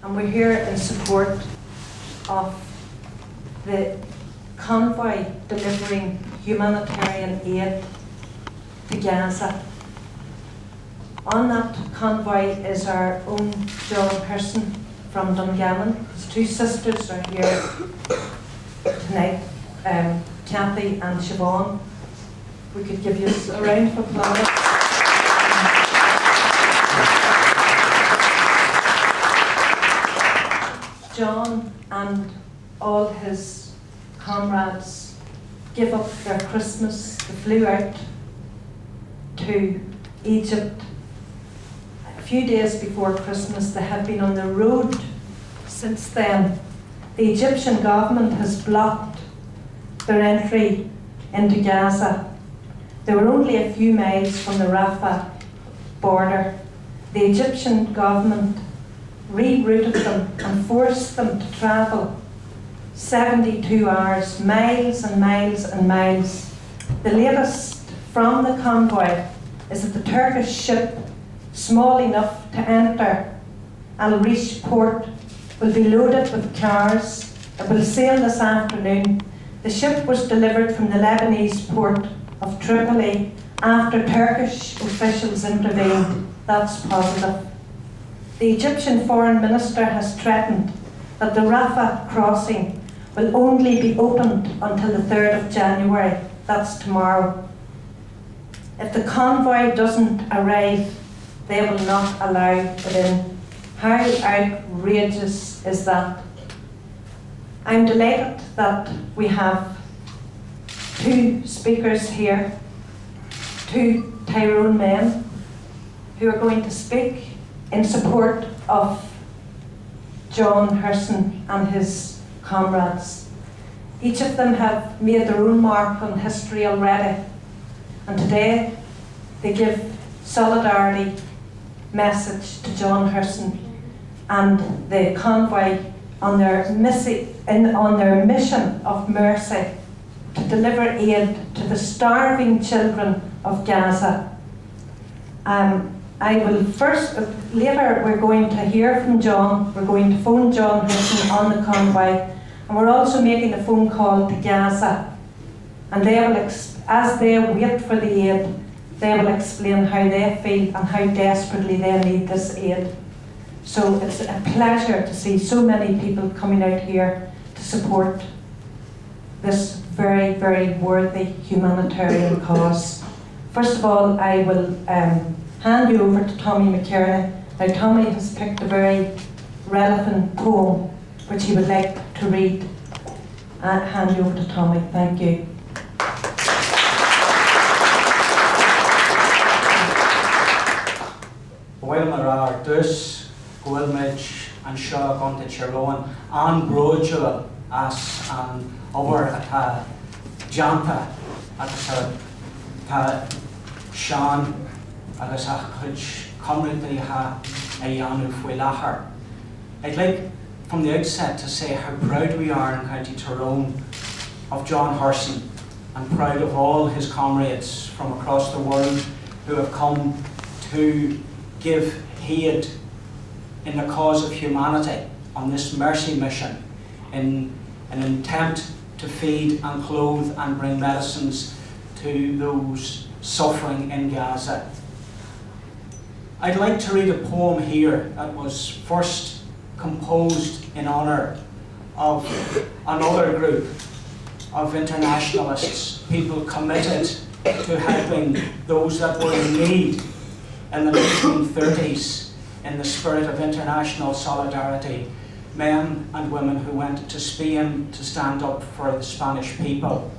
and we're here in support of the convoy delivering humanitarian aid to Gaza. On that convoy is our own John Pearson from Dungannon. His two sisters are here tonight, Kathy and Siobhan. We could give you a round of applause. John and all his comrades give up their Christmas. They flew out to Egypt a few days before Christmas. They have been on the road since then. The Egyptian government has blocked their entry into Gaza. They were only a few miles from the Rafah border. The Egyptian government rerouted them and forced them to travel 72 hours, miles and miles and miles. The latest from the convoy is that the Turkish ship, small enough to enter Al Rish port, will be loaded with cars. It will sail this afternoon. The ship was delivered from the Lebanese port of Tripoli after Turkish officials intervened. That's positive. The Egyptian foreign minister has threatened that the Rafah crossing will only be opened until the 3rd of January. That's tomorrow. If the convoy doesn't arrive, they will not allow it in. How outrageous is that? I'm delighted that we have two speakers here, two Tyrone men, who are going to speak in support of John Pearson and his comrades. Each of them have made their own mark on history already, and today they give solidarity message to John Pearson and the convoy on their mission of mercy to deliver aid to the starving children of Gaza. I will first, later we're going to hear from John. We're going to phone John Pearson on the convoy, and we're also making a phone call to Gaza, and they will, as they wait for the aid, they will explain how they feel and how desperately they need this aid. So it's a pleasure to see so many people coming out here to support this very, very worthy humanitarian cause. First of all, I will hand you over to Tommy McKearney. Now, Tommy has picked a very relevant poem which he would like to read. I'll hand you over to Tommy. Thank you. While Marar dus, Gwilmage and Shaw Gonta Chiroan, and Brojula as and over at a Jampa at a Sean agus a chuid community ha a Yanu Fuilachar. I'd like from the outset to say how proud we are in County Tyrone of John Pearson, and proud of all his comrades from across the world who have come to give aid in the cause of humanity on this mercy mission in an attempt to feed and clothe and bring medicines to those suffering in Gaza. I'd like to read a poem here that was first composed in honour of another group of internationalists, people committed to helping those that were in need in the 1930s in the spirit of international solidarity, men and women who went to Spain to stand up for the Spanish people.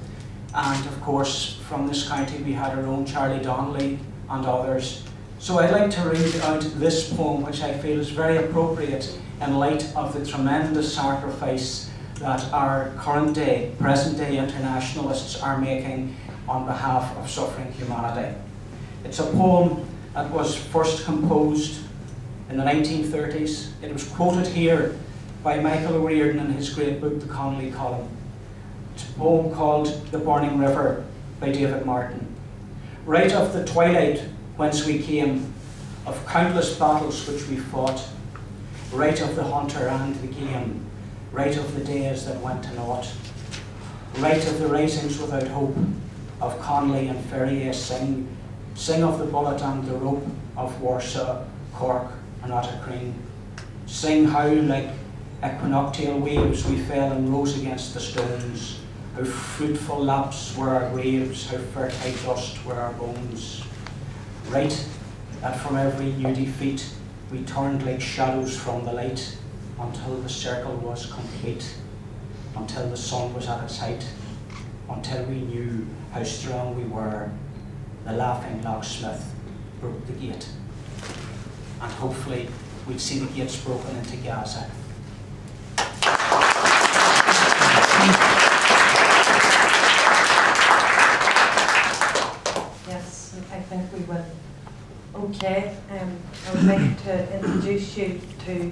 And of course, from this county we had our own Charlie Donnelly and others. So I'd like to read out this poem, which I feel is very appropriate in light of the tremendous sacrifice that our current day, present day internationalists are making on behalf of suffering humanity. It's a poem that was first composed in the 1930s. It was quoted here by Michael O'Riordan in his great book, The Connolly Column. It's a poem called The Burning River by David Martin. Right of the twilight whence we came, of countless battles which we fought, right of the hunter and the game, right of the days that went to naught, right of the risings without hope, of Conley and Ferrier sing, sing of the bullet and the rope, of Warsaw, Cork and Ottercreen. Sing how, like equinoctial waves, we fell and rose against the stones, how fruitful laps were our graves, how fertile dust were our bones. Right, that from every new defeat we turned like shadows from the light, until the circle was complete, until the sun was at its height, until we knew how strong we were. The laughing locksmith broke the gate, and hopefully we'd see the gates broken into Gaza. Yes, I think we will. Okay, I would like to introduce you to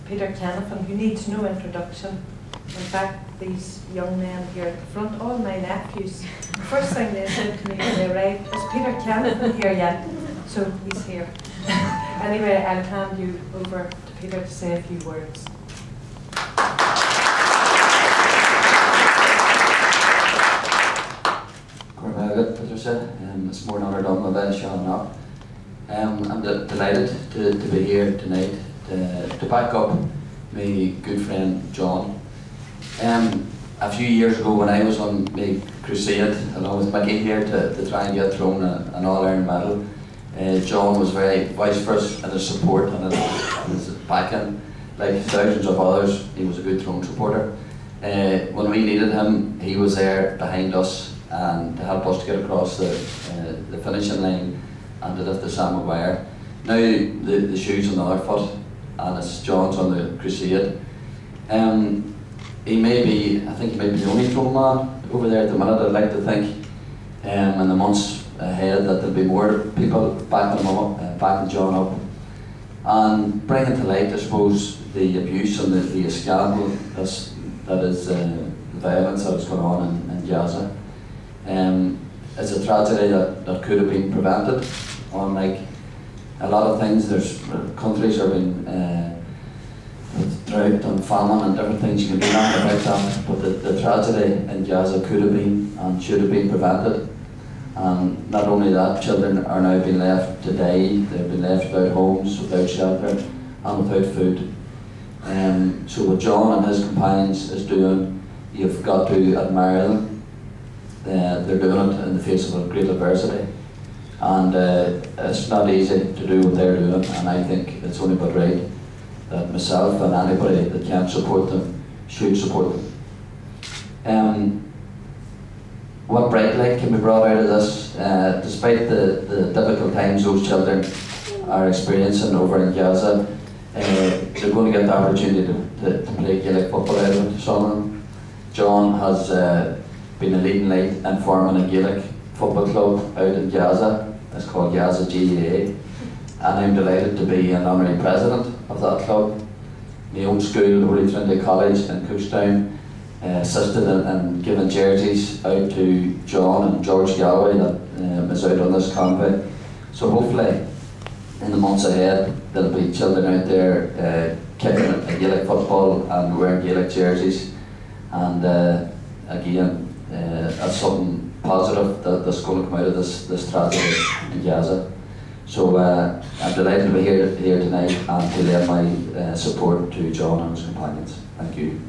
Peter Canavan, who needs no introduction. In fact, these young men here at the front, all my nephews, the first thing they said to me when they arrived, is Peter Canavan here yet? So he's here. Anyway, I'll hand you over to Peter to say a few words. Patricia, it's more than honour on my bench showing up. I'm delighted to be here tonight to back up my good friend John. A few years ago, when I was on my crusade along with Mickey here to try and get Tyrone an All-Ireland medal, John was very vociferous in his support and his backing. Like thousands of others, he was a good Tyrone supporter. When we needed him, he was there behind us and to help us to get across the finishing line and to lift the Sam Maguire. Now the shoe's on the other foot, and it's John's on the crusade. He may be, I think he may be the only Tyrone man over there at the minute. I'd like to think in the months ahead that there'll be more people backing him up, backing John up, and bringing to light, I suppose, the abuse and the scandal that is the violence that is going on in Gaza. It's a tragedy that could have been prevented. Unlike a lot of things, there's countries are being with drought and famine and different things, you can do nothing about that, but the tragedy in Gaza could have been and should have been prevented. And not only that, children are now being left to die, they've been left without homes, without shelter and without food. So what John and his companions is doing, you've got to admire them. They're doing it in the face of a great adversity, and it's not easy to do what they're doing, and I think it's only but right that myself and anybody that can support them should support them. What bright light can be brought out of this, despite the difficult times those children are experiencing over in Gaza, they're going to get the opportunity to play Gaelic football out of it. Some of them. John has been a leading light in forming a Gaelic football club out in Gaza. It's called Gaza GAA, and I'm delighted to be an honorary president of that club. My own school, Holy Trinity College in Cookstown, assisted in giving jerseys out to John and George Galloway that is out on this convoy. So hopefully in the months ahead there'll be children out there kicking a Gaelic football and wearing Gaelic jerseys, and again that's something positive that's going to come out of this tragedy in Gaza. So I'm delighted to be here tonight and to lend my support to John and his companions. Thank you.